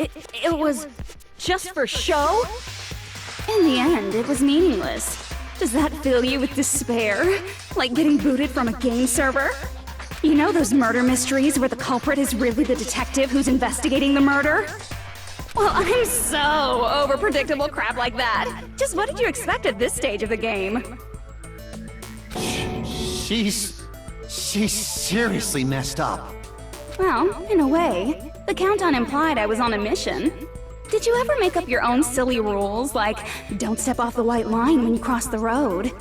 It was just for show? In the end, it was meaningless. Does that fill you with despair? Like getting booted from a game server? You know those murder mysteries where the culprit is really the detective who's investigating the murder? Well, I'm so over predictable crap like that. Just what did you expect at this stage of the game? She's seriously messed up. Well, in a way. The countdown implied I was on a mission. Did you ever make up your own silly rules, like don't step off the white line when you cross the road?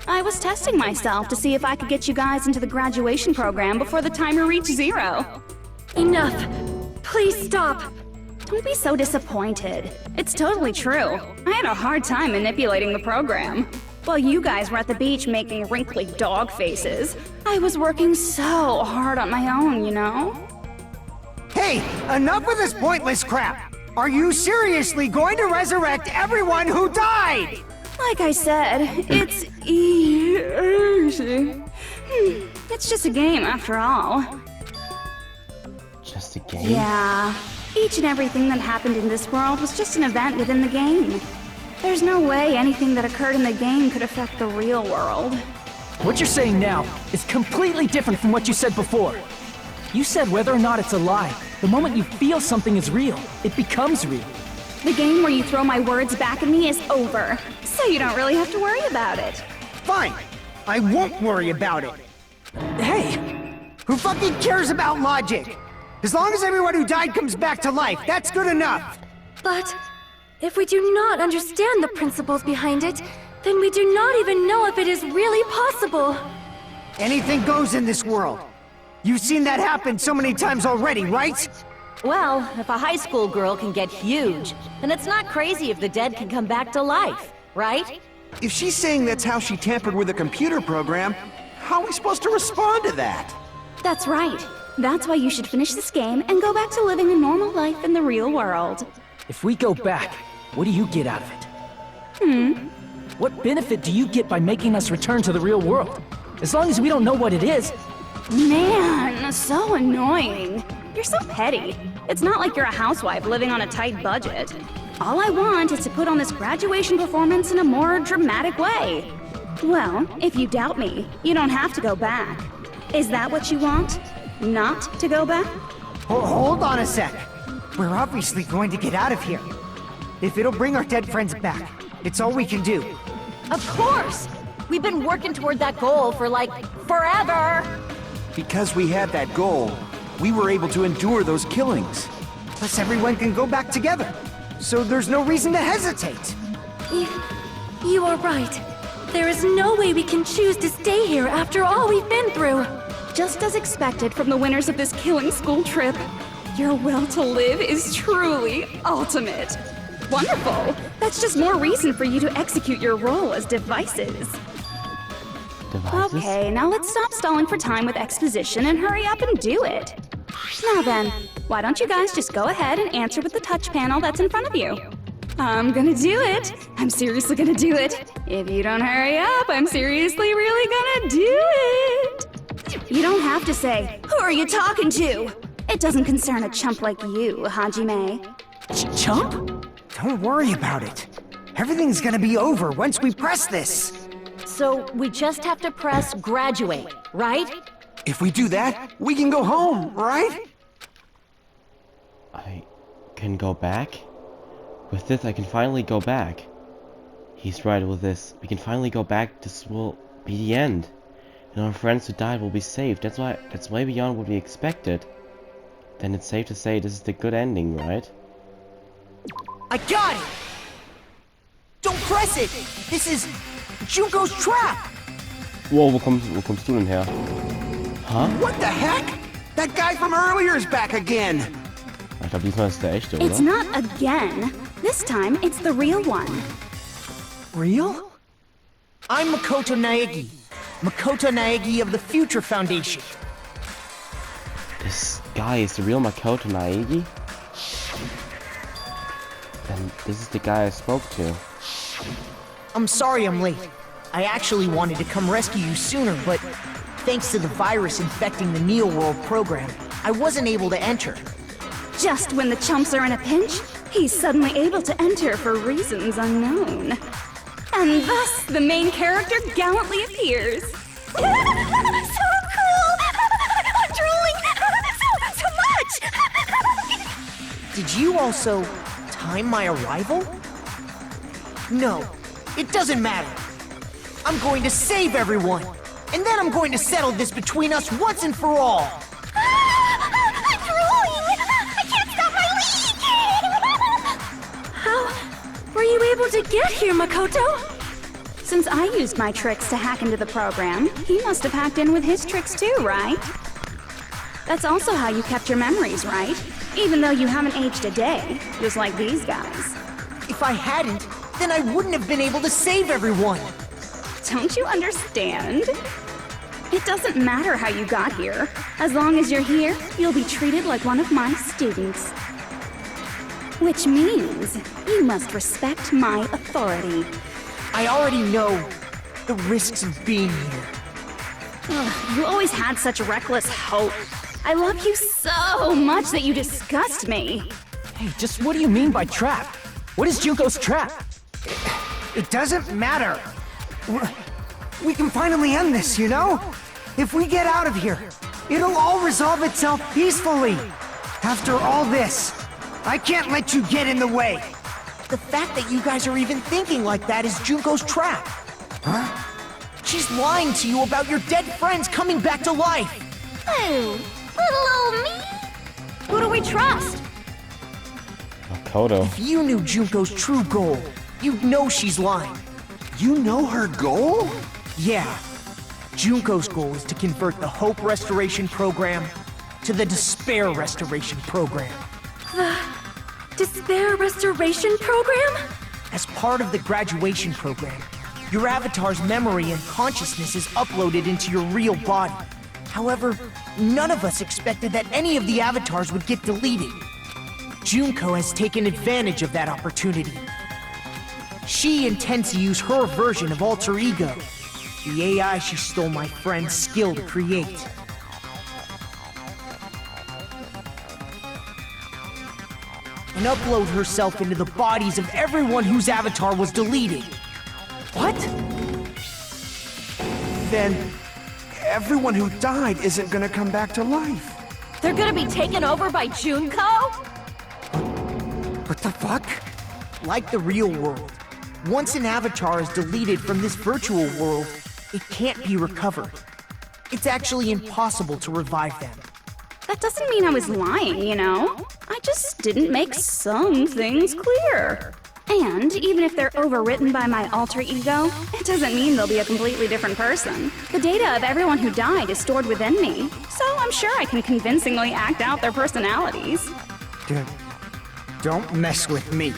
I was testing myself to see if I could get you guys into the graduation program before the timer reached 0. Enough. Please stop. Don't be so disappointed. It's totally true. I had a hard time manipulating the program. While you guys were at the beach making wrinkly dog faces, I was working so hard on my own, you know? Hey, enough with this pointless crap! Are you seriously going to resurrect everyone who died? Like I said, it's easy. It's just a game after all. Just a game? Yeah. Each and everything that happened in this world was just an event within the game. There's no way anything that occurred in the game could affect the real world. What you're saying now is completely different from what you said before. You said whether or not it's a lie, the moment you feel something is real, it becomes real. The game where you throw my words back at me is over, so you don't really have to worry about it. Fine, I won't worry about it. Hey! Who fucking cares about logic? As long as everyone who died comes back to life, that's good enough. But if we do not understand the principles behind it, then we do not even know if it is really possible. Anything goes in this world. You've seen that happen so many times already, right? Well, if a high school girl can get huge, then it's not crazy if the dead can come back to life, right? If she's saying that's how she tampered with a computer program, how are we supposed to respond to that? That's right. That's why you should finish this game and go back to living a normal life in the real world. If we go back, what do you get out of it? What benefit do you get by making us return to the real world? As long as we don't know what it is. Man, so annoying. You're so petty. It's not like you're a housewife living on a tight budget. All I want is to put on this graduation performance in a more dramatic way. Well, if you doubt me, you don't have to go back. Is that what you want? Not to go back? Hold on a sec. We're obviously going to get out of here. If it'll bring our dead friends back, it's all we can do. Of course! We've been working toward that goal for, like, forever! Because we had that goal, we were able to endure those killings. Plus everyone can go back together. So there's no reason to hesitate. You are right. There is no way we can choose to stay here after all we've been through. Just as expected from the winners of this killing school trip, your will to live is truly ultimate. Wonderful! That's just more reason for you to execute your role as devices. Devices? Okay, now let's stop stalling for time with exposition and hurry up and do it. Now then, why don't you guys just go ahead and answer with the touch panel that's in front of you? I'm gonna do it. I'm seriously gonna do it. If you don't hurry up, I'm seriously really gonna do it. You don't have to say, "Who are you talking to?" It doesn't concern a chump like you, Hajime. Chump? Don't worry about it. Everything's gonna be over once we press this. So we just have to press graduate, right? If we do that, we can go home, right? I can go back? With this, I can finally go back. He's right with this. We can finally go back. This will be the end. And our friends who died will be saved. That's way beyond what we expected. Then it's safe to say this is the good ending, right? I got it! Don't press it! This is Jugo's trap! Wow, wo kommst du denn her? Huh? What the heck? That guy from earlier is back again! Ich glaube, diesmal ist der echte, It's oder? not again. This time, it's the real one. Real? I'm Makoto Naegi. Makoto Naegi of the Future Foundation. This guy is the real Makoto Naegi? And this is the guy I spoke to. I'm sorry I'm late. I actually wanted to come rescue you sooner, but thanks to the virus infecting the Neo World program, I wasn't able to enter. Just when the chumps are in a pinch, he's suddenly able to enter for reasons unknown. And thus, the main character gallantly appears. So cool! I'm drooling so much! Did you also time my arrival? No, it doesn't matter. I'm going to save everyone, and then I'm going to settle this between us once and for all. I'm drooling! I can't stop my leaking! How were you able to get here, Makoto? Since I used my tricks to hack into the program, he must have hacked in with his tricks too, right? That's also how you kept your memories, right? Even though you haven't aged a day, just like these guys. If I hadn't, then I wouldn't have been able to save everyone. Don't you understand? It doesn't matter how you got here. As long as you're here, you'll be treated like one of my students. Which means you must respect my authority. I already know the risks of being here. You always had such reckless hope. I love you so much that you disgust me. Hey, just what do you mean by trap? What is Junko's trap? It doesn't matter. We can finally end this, you know? If we get out of here, it'll all resolve itself peacefully. After all this, I can't let you get in the way. The fact that you guys are even thinking like that is Junko's trap. Huh? She's lying to you about your dead friends coming back to life. Oh, little old me? Who do we trust? Makoto. If you knew Junko's true goal, you'd know she's lying. You know her goal? Yeah. Junko's goal is to convert the Hope Restoration Program to the Despair Restoration Program. Despair Restoration Program? As part of the graduation program, your avatar's memory and consciousness is uploaded into your real body. However, none of us expected that any of the avatars would get deleted. Junko has taken advantage of that opportunity. She intends to use her version of Alter Ego, the AI she stole my friend's skill to create. And upload herself into the bodies of everyone whose avatar was deleted. What? Then everyone who died isn't gonna come back to life. They're gonna be taken over by Junko? What the fuck? Like the real world, once an avatar is deleted from this virtual world, it can't be recovered. It's actually impossible to revive them. That doesn't mean I was lying, you know? I just didn't make some things clear. And even if they're overwritten by my alter ego, it doesn't mean they'll be a completely different person. The data of everyone who died is stored within me, so I'm sure I can convincingly act out their personalities. Don't mess with me.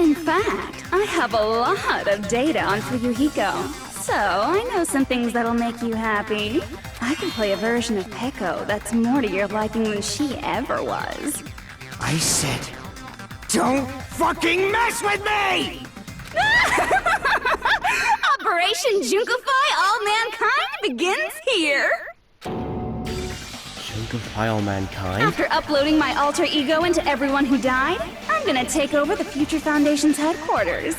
In fact, I have a lot of data on Fuyuhiko, so I know some things that'll make you happy. I can play a version of Peko that's more to your liking than she ever was. I said, don't fucking mess with me! Operation Junkify All Mankind begins here! Junkify all mankind? After uploading my alter ego into everyone who died, I'm gonna take over the Future Foundation's headquarters.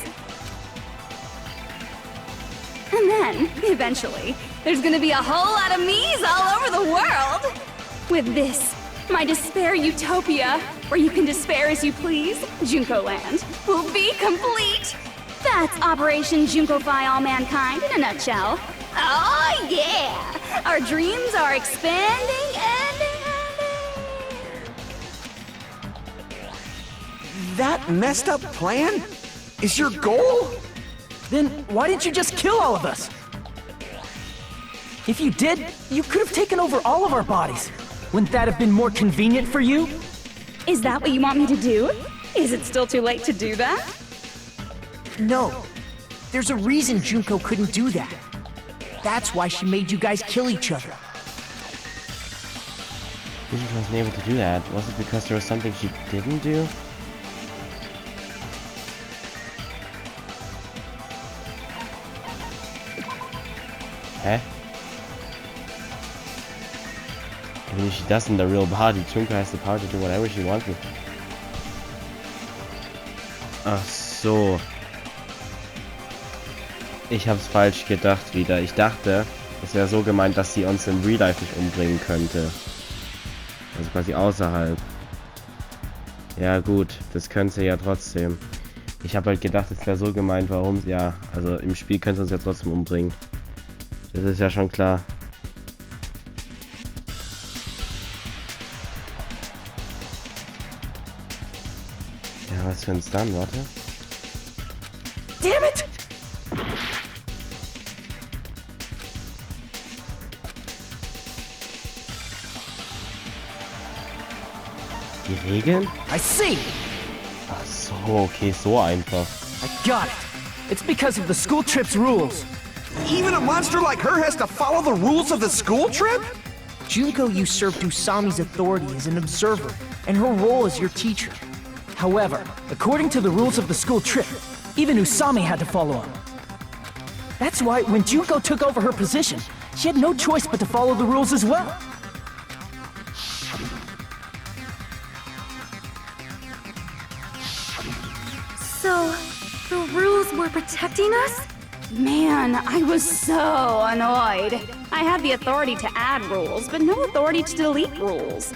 And then, eventually, there's gonna be a whole lot of me's all over the world! With this, my despair utopia, where you can despair as you please, Junko Land, will be complete! That's Operation Junkify All Mankind in a nutshell. Oh yeah! Our dreams are expanding and That messed up plan is your goal? Then why didn't you just kill all of us? If you did, you could have taken over all of our bodies. Wouldn't that have been more convenient for you? Is that what you want me to do? Is it still too late to do that? No. There's a reason Junko couldn't do that. That's why she made you guys kill each other. She wasn't able to do that. Was it because there was something she didn't do? Eh? I mean, she does in the real body. Junko has the power to do whatever she wants with. Ach so. Ich hab's falsch gedacht wieder. Ich dachte, es wäre so gemeint, dass sie uns im Real Life nicht umbringen könnte. Also quasi außerhalb. Ja gut, das könnte sie ja trotzdem. Ich habe halt gedacht, es wäre so gemeint, warum... Ja, also im Spiel könnte sie uns ja trotzdem umbringen. Das ist ja schon klar. Ja, was für ein Stun, warte. Damn it! Die Regeln? I see! Ach so, okay, so einfach. I got it. It's because of the school trip's rules. Even a monster like her has to follow the rules of the school trip? Junko usurped Usami's authority as an observer, and her role as your teacher. However, according to the rules of the school trip, even Usami had to follow them. That's why when Junko took over her position, she had no choice but to follow the rules as well. So, the rules were protecting us? Man, I was so annoyed. I had the authority to add rules, but no authority to delete rules.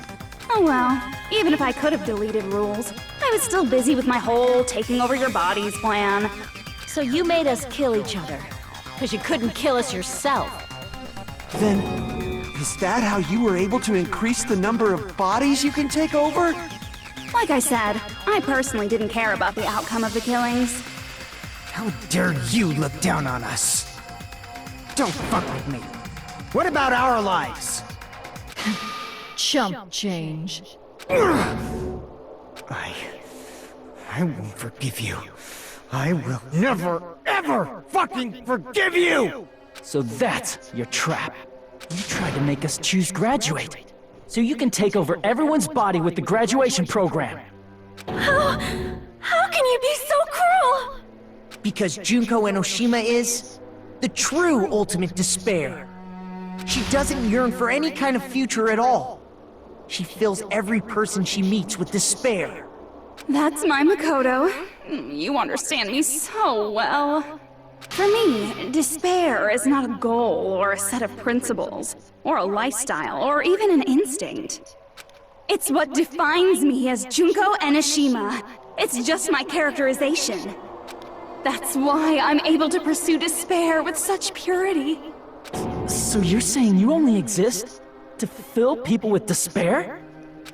Oh well, even if I could have deleted rules, I was still busy with my whole taking over your bodies plan. So you made us kill each other. Because you couldn't kill us yourself. Then, is that how you were able to increase the number of bodies you can take over? Like I said, I personally didn't care about the outcome of the killings. How dare you look down on us? Don't fuck with me. What about our lives? Chump change. I won't forgive you. I will never, ever fucking forgive you! So that's your trap. You tried to make us choose graduate, so you can take over everyone's body with the graduation program. How can you be so cruel? Because Junko Enoshima is the true ultimate despair. She doesn't yearn for any kind of future at all. She fills every person she meets with despair. That's my Makoto. You understand me so well. For me, despair is not a goal or a set of principles, or a lifestyle, or even an instinct. It's what defines me as Junko Enoshima. It's just my characterization. That's why I'm able to pursue despair with such purity. So you're saying you only exist to fill people with despair?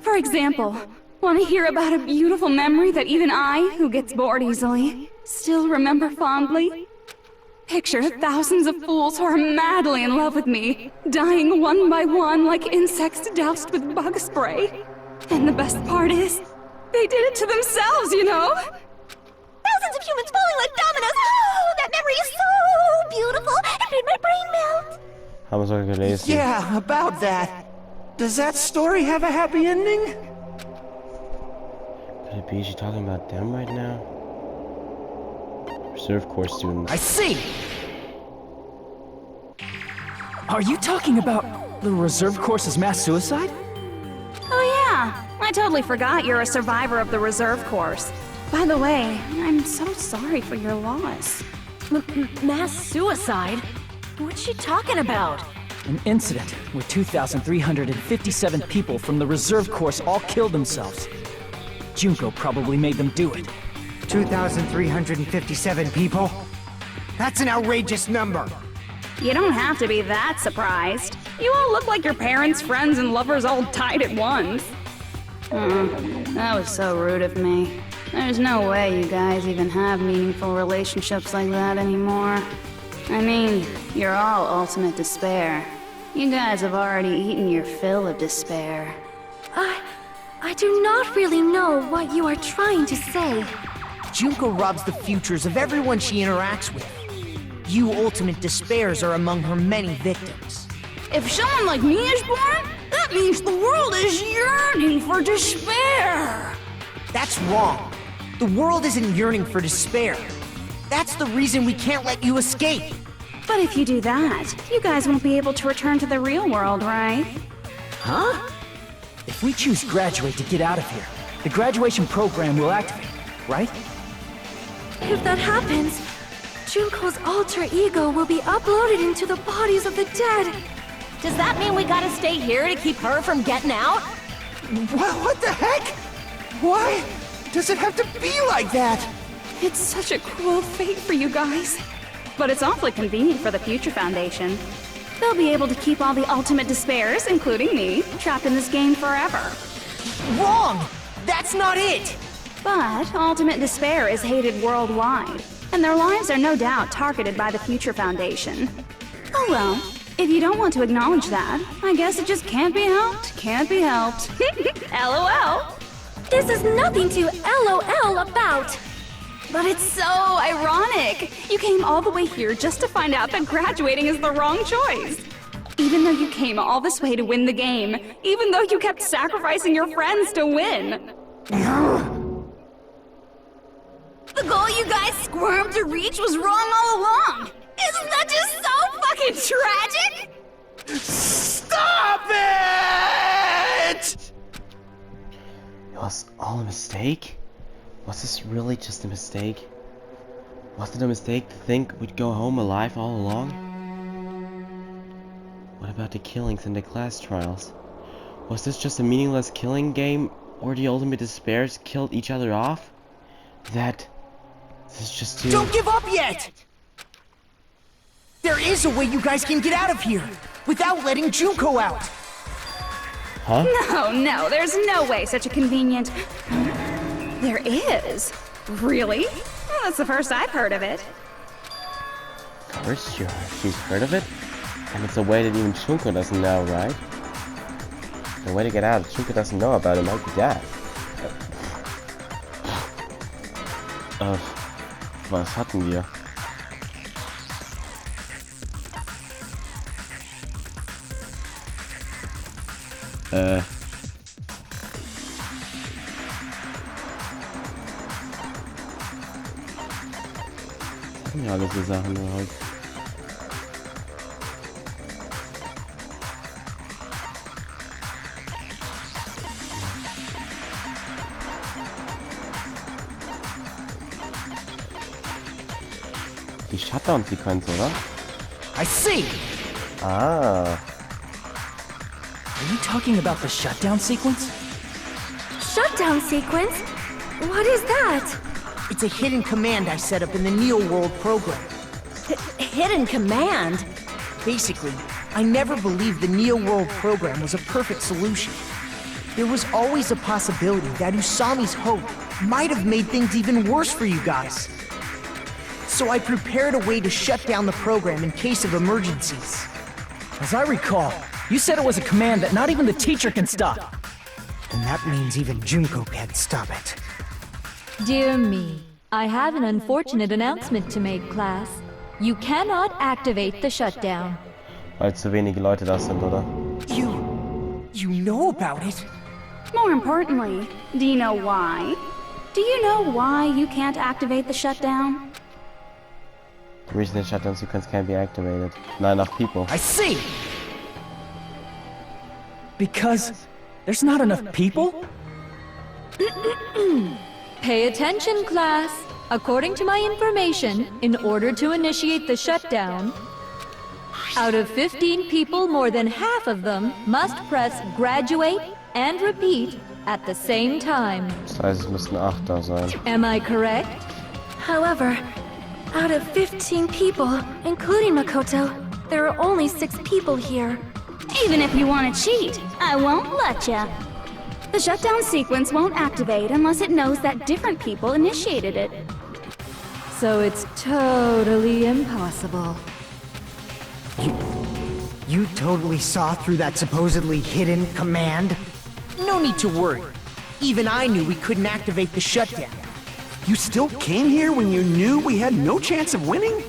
For example, want to hear about a beautiful memory that even I, who gets bored easily, still remember fondly? Picture thousands of fools who are madly in love with me, dying one by one like insects doused with bug spray. And the best part is, they did it to themselves, you know? Thousands of humans falling like dominoes! Oh, that memory is so beautiful! It made my brain melt! Haben wir sogar gelesen. Yeah, about that. Does that story have a happy ending? Could it be she talking about them right now? Reserve Corps students. I see! Are you talking about the Reserve Corps' mass suicide? Oh yeah, I totally forgot you're a survivor of the Reserve Corps. By the way, I'm so sorry for your loss. Mass suicide? What's she talking about? An incident where 2,357 people from the Reserve Corps all killed themselves. Junko probably made them do it. 2,357 people? That's an outrageous number! You don't have to be that surprised. You all look like your parents, friends, and lovers all tied at once. That was so rude of me. There's no way you guys even have meaningful relationships like that anymore. I mean, you're all ultimate despair. You guys have already eaten your fill of despair. I do not really know what you are trying to say. Junko robs the futures of everyone she interacts with. You ultimate despairs are among her many victims. If someone like me is born, that means the world is yearning for despair. That's wrong. The world isn't yearning for despair. That's the reason we can't let you escape. But if you do that, you guys won't be able to return to the real world, right? Huh? If we choose graduate to get out of here, the graduation program will activate, right? If that happens, Junko's alter ego will be uploaded into the bodies of the dead. Does that mean we gotta stay here to keep her from getting out? What the heck? Why does it have to be like that? It's such a cruel fate for you guys. But it's awfully convenient for the Future Foundation. They'll be able to keep all the ultimate despairs, including me, trapped in this game forever. Wrong! That's not it! But ultimate despair is hated worldwide, and their lives are no doubt targeted by the Future Foundation. Oh well, if you don't want to acknowledge that, I guess it just can't be helped, can't be helped. LOL! This is nothing to LOL about. But it's so ironic! You came all the way here just to find out that graduating is the wrong choice! Even though you came all this way to win the game, even though you kept sacrificing your friends to win! The goal you guys squirmed to reach was wrong all along! Isn't that just so fucking tragic? Stop it! It was all a mistake? Was this really just a mistake? Was it a mistake to think we'd go home alive all along? What about the killings in the class trials? Was this just a meaningless killing game, or the ultimate despairs killed each other off? This is just too... Don't give up yet! There is a way you guys can get out of here, without letting Junko out! Huh? No, there's no way such a convenient... There is? Really? Well, that's the first I've heard of it. Of course she's heard of it. And it's a way that even Junko doesn't know, right? The way to get out if Junko doesn't know about it might be that. Was hatten wir? Ja, alles so Sachen nur halt. Die Shutdown-Sequenz, oder? I see! Ah. Are you talking about the shutdown sequence? Shutdown sequence? What is that? It's a hidden command I set up in the Neo World program. Hidden command? Basically, I never believed the Neo World program was a perfect solution. There was always a possibility that Usami's hope might have made things even worse for you guys. So I prepared a way to shut down the program in case of emergencies. As I recall, you said it was a command that not even the teacher can stop. And that means even Junko can't stop it. Dear me, I have an unfortunate announcement to make, class. You cannot activate the shutdown. Weil zu wenige Leute da sind, oder? You know about it? More importantly, do you know why? Do you know why you can't activate the shutdown? The reason the shutdown sequence can't be activated. Not enough people. I see! Because there's not enough people? Pay attention, class. According to my information, in order to initiate the shutdown, out of 15 people, more than half of them must press graduate and repeat at the same time. Das heißt, es müssten 8 da sein. Am I correct? However, out of 15 people, including Makoto, there are only 6 people here. Even if you want to cheat, I won't let ya. The shutdown sequence won't activate unless it knows that different people initiated it. So it's totally impossible. You totally saw through that supposedly hidden command? No need to worry. Even I knew we couldn't activate the shutdown. You still came here when you knew we had no chance of winning?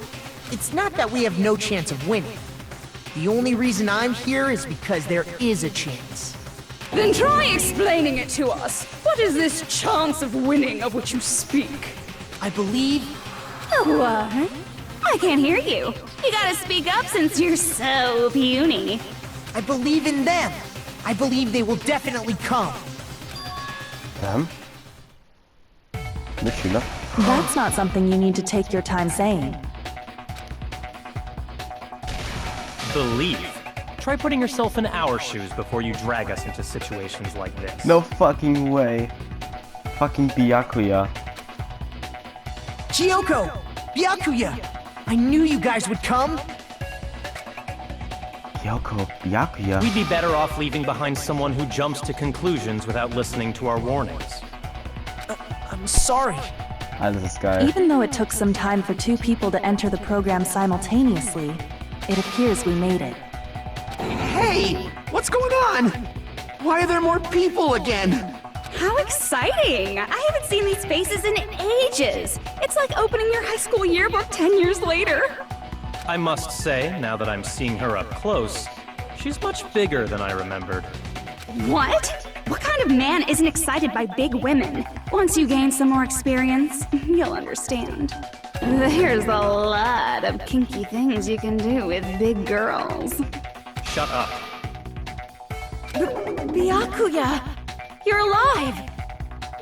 It's not that we have no chance of winning. The only reason I'm here is because there is a chance. Then try explaining it to us. What is this chance of winning of which you speak? I believe... What? I can't hear you. You gotta speak up since you're so puny. I believe in them. I believe they will definitely come. Mitschüler? That's not something you need to take your time saying. Believe. Try putting yourself in our shoes before you drag us into situations like this. No fucking way. Fucking Byakuya. Kyoko! Byakuya! I knew you guys would come! Kyoko, Byakuya. We'd be better off leaving behind someone who jumps to conclusions without listening to our warnings. I'm sorry. Alles ist geil. Even though it took some time for two people to enter the program simultaneously, it appears we made it. Hey! What's going on? Why are there more people again? How exciting! I haven't seen these faces in ages! It's like opening your high school yearbook 10 years later! I must say, now that I'm seeing her up close, she's much bigger than I remembered. What? What kind of man isn't excited by big women? Once you gain some more experience, you'll understand. There's a lot of kinky things you can do with big girls. Shut up. Byakuya! You're alive!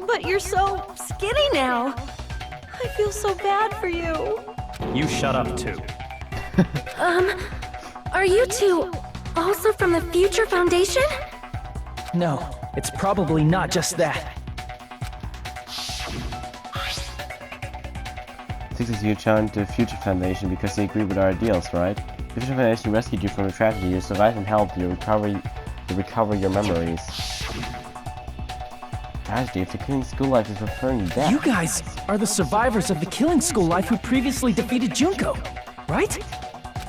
But you're so skinny now. I feel so bad for you. You shut up too. Are you two also from the Future Foundation? No, it's probably not just that. Six is you joined the Future Foundation because they agree with our ideals, right? The Future Foundation rescued you from a tragedy, you survived and helped you recover your memories. Tragedy, if the killing school life is referring to death. You guys are the survivors of the killing school life who previously defeated Junko, right?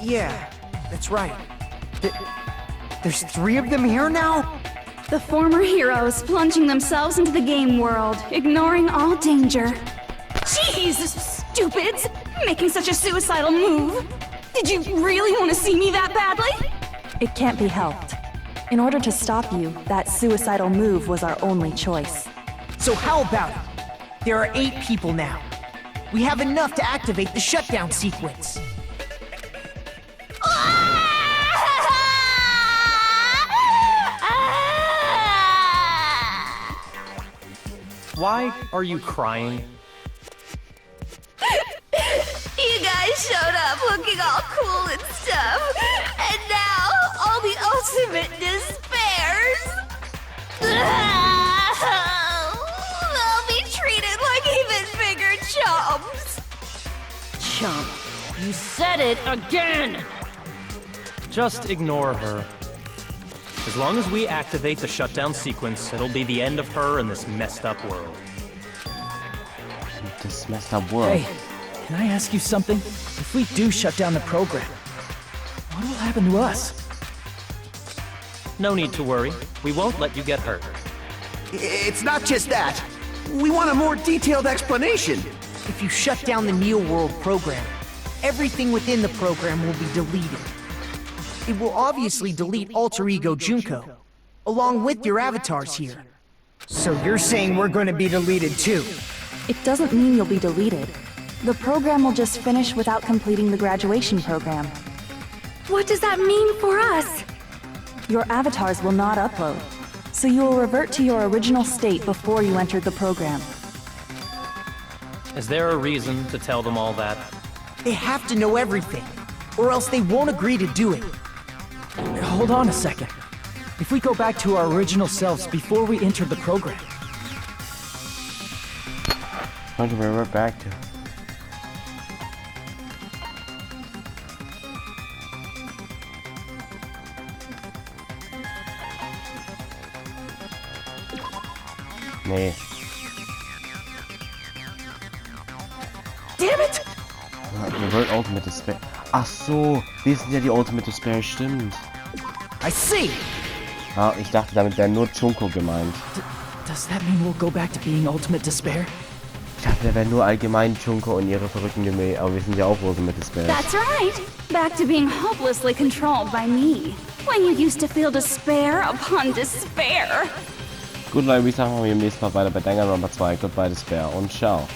Yeah, that's right. There's 3 of them here now? The former heroes plunging themselves into the game world, ignoring all danger. Jeez, stupids! Making such a suicidal move! Did you really want to see me that badly? It can't be helped. In order to stop you, that suicidal move was our only choice. So how about it? There are 8 people now. We have enough to activate the shutdown sequence. Why are you crying? You guys showed up looking all cool and stuff, and now all the ultimate despairs. They'll be treated like even bigger chumps. Chump, you said it again! Just ignore her. As long as we activate the shutdown sequence, it'll be the end of her in this messed up world. This messed up world. Hey, can I ask you something? If we do shut down the program, what will happen to us? No need to worry. We won't let you get hurt. It's not just that. We want a more detailed explanation. If you shut down the Neo World program, everything within the program will be deleted. It will obviously delete Alter Ego Junko, along with your avatars here. So you're saying we're going to be deleted too? It doesn't mean you'll be deleted. The program will just finish without completing the graduation program. What does that mean for us? Your avatars will not upload, so you will revert to your original state before you entered the program. Is there a reason to tell them all that? They have to know everything, or else they won't agree to do it. Hold on a second. If we go back to our original selves before we entered the program... What do we revert back to? Nee. Damn it! Revert Ultimate Despair. Ach so, wir sind ja die Ultimate Despair, stimmt. I see! Ah, ich dachte, damit wäre nur Junko gemeint. Does that mean we'll go back to being Ultimate Despair? Ich dachte, da wäre nur allgemein Junko und ihre verrückten Gemäh, aber wir sind ja auch Ultimate Despair. That's right! Back to being hopelessly controlled by me. When you used to feel despair upon despair. Gut, Leute, wie sagen wir im nächsten Mal weiter bei Danganronpa 2. Goodbye Despair und ciao.